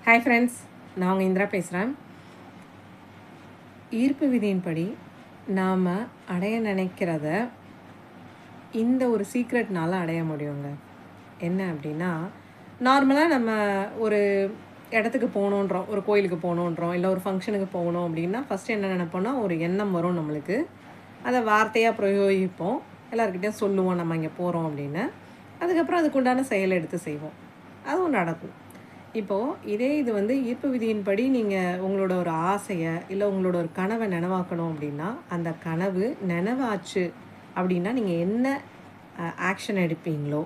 Hi friends, நான் உங்கள் இந்திரா பேசுகிறேன். ஈர்ப்பு விதியின்படி நாம் அடைய நினைக்கிறத இந்த ஒரு சீக்ரெட்னால் அடைய முடியுங்க. என்ன அப்படின்னா, நார்மலாக நம்ம ஒரு இடத்துக்கு போகணுன்றோம், ஒரு கோயிலுக்கு போகணுன்றோம், இல்லை ஒரு ஃபங்க்ஷனுக்கு போகணும் அப்படின்னா ஃபஸ்ட்டு என்ன நினைப்போம்னா, ஒரு எண்ணம் வரும் நம்மளுக்கு. அதை வார்த்தையாக பிரயோகிப்போம், எல்லாருக்கிட்டையும் சொல்லுவோம் நம்ம இங்கே போகிறோம் அப்படின்னு. அதுக்கப்புறம் அதுக்குண்டான செயலை எடுத்து செய்வோம், அதுவும் நடக்கும். இப்போது இதே இது வந்து ஈர்ப்பு விதியின்படி நீங்கள் உங்களோட ஒரு ஆசையை இல்லை உங்களோட ஒரு கனவை நினைவாக்கணும் அப்படின்னா, அந்த கனவு நினைவாச்சு அப்படின்னா நீங்கள் என்ன ஆக்ஷன் எடுப்பீங்களோ,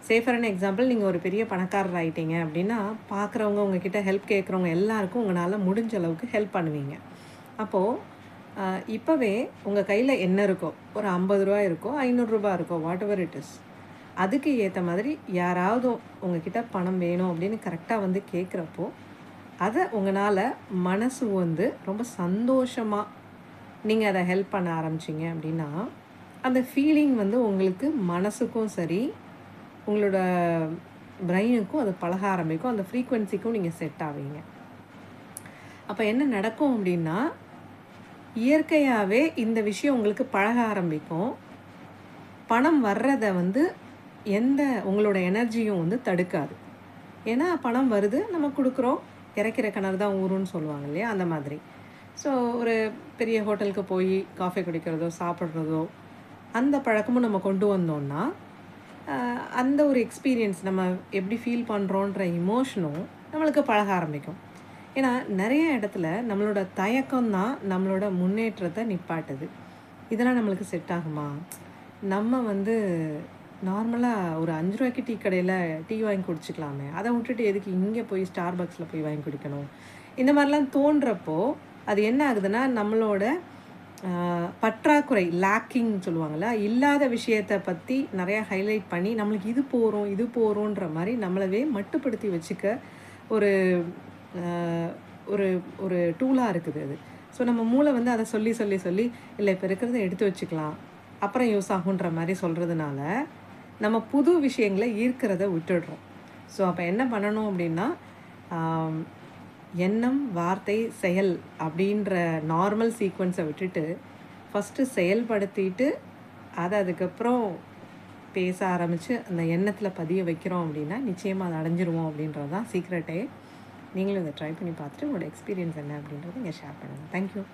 ஃபார் அன் எக்ஸாம்பிள் நீங்கள் ஒரு பெரிய பணக்காரர் ஆகிட்டீங்க அப்படின்னா, பார்க்குறவங்க உங்ககிட்ட ஹெல்ப் கேட்குறவங்க எல்லாருக்கும் உங்களால் முடிஞ்ச அளவுக்கு ஹெல்ப் பண்ணுவீங்க. அப்போது இப்போவே உங்கள் கையில் என்ன இருக்கோ, ஒரு 50 ரூபா இருக்கோ, 500 ரூபா இருக்கோ, வாட் எவர் இட் இஸ், அதுக்கு ஏற்ற மாதிரி யாராவது உங்ககிட்ட பணம் வேணும் அப்படின்னு கரெக்டாக வந்து கேட்குறப்போ, அதை உங்களால் மனசு வந்து ரொம்ப சந்தோஷமாக நீங்கள் அதை ஹெல்ப் பண்ண ஆரம்பிச்சிங்க அப்படின்னா, அந்த ஃபீலிங் வந்து உங்களுக்கு மனசுக்கும் சரி, உங்களோட பிரெயினுக்கும் அது பழக ஆரம்பிக்கும். அந்த ஃப்ரீக்குவென்சிக்கும் நீங்கள் செட் ஆவீங்க. அப்போ என்ன நடக்கும் அப்படின்னா, இயற்கையாகவே இந்த விஷயம் உங்களுக்கு பழக ஆரம்பிக்கும். பணம் வர்றதை வந்து எந்த உங்களோட எனர்ஜியும் வந்து தடுக்காது. ஏன்னா பணம் வருது, நம்ம கொடுக்குறோம், இறைக்கிற கிணறு தான் ஊருன்னு சொல்லுவாங்க இல்லையா, அந்த மாதிரி. ஸோ ஒரு பெரிய ஹோட்டலுக்கு போய் காஃபி குடிக்கிறதோ சாப்பிட்றதோ அந்த பழக்கமும் நம்ம கொண்டு வந்தோம்னா, அந்த ஒரு எக்ஸ்பீரியன்ஸ் நம்ம எப்படி ஃபீல் பண்ணுறோன்ற இமோஷனும் நம்மளுக்கு பழக ஆரம்பிக்கும். ஏன்னா நிறைய இடத்துல நம்மளோட தயக்கம் தான் நம்மளோட முன்னேற்றத்தை நிப்பாட்டுது. இதெல்லாம் நம்மளுக்கு செட் ஆகுமா? நம்ம வந்து நார்மலாக ஒரு 5 ரூபாய்க்கு டீ கடையில் டீ வாங்கி குடிச்சிக்கலாமே, அதை விட்டுட்டு எதுக்கு இங்கே போய் ஸ்டார்பக்ஸில் போய் வாங்கி குடிக்கணும்? இந்த மாதிரிலாம் தோன்றப்போ அது என்ன ஆகுதுன்னா, நம்மளோட பற்றாக்குறை, லேக்கிங் சொல்லுவாங்கள்ல, இல்லாத விஷயத்தை பற்றி நிறையா ஹைலைட் பண்ணி நம்மளுக்கு இது போகிறோம் இது போகிறோன்ற மாதிரி நம்மளவே மட்டுப்படுத்தி வச்சுக்க ஒரு ஒரு ஒரு டூலாக இருக்குது அது. ஸோ நம்ம மூளை வந்து அதை சொல்லி சொல்லி சொல்லி இல்லை இப்போ இருக்கிறத எடுத்து வச்சுக்கலாம், அப்புறம் யூஸ் ஆகுன்ற மாதிரி சொல்கிறதுனால நம்ம புது விஷயங்களை ஈர்க்கிறத விட்டுடுறோம். ஸோ அப்போ என்ன பண்ணணும் அப்படின்னா, எண்ணம், வார்த்தை, செயல் அப்படின்ற நார்மல் சீக்வன்ஸை விட்டுட்டு ஃபஸ்ட்டு செயல்படுத்திட்டு அதை அதுக்கப்புறம் பேச ஆரம்பித்து அந்த எண்ணத்தில் பதிய வைக்கிறோம் அப்படின்னா நிச்சயமாக அதை அடைஞ்சிருவோம் அப்படின்றது தான் சீக்ரெட்டே. நீங்களும் இதை ட்ரை பண்ணி பார்த்துட்டு உங்களோட எக்ஸ்பீரியன்ஸ் என்ன அப்படின்றத இங்கே ஷேர் பண்ணுங்கள். தேங்க்யூ.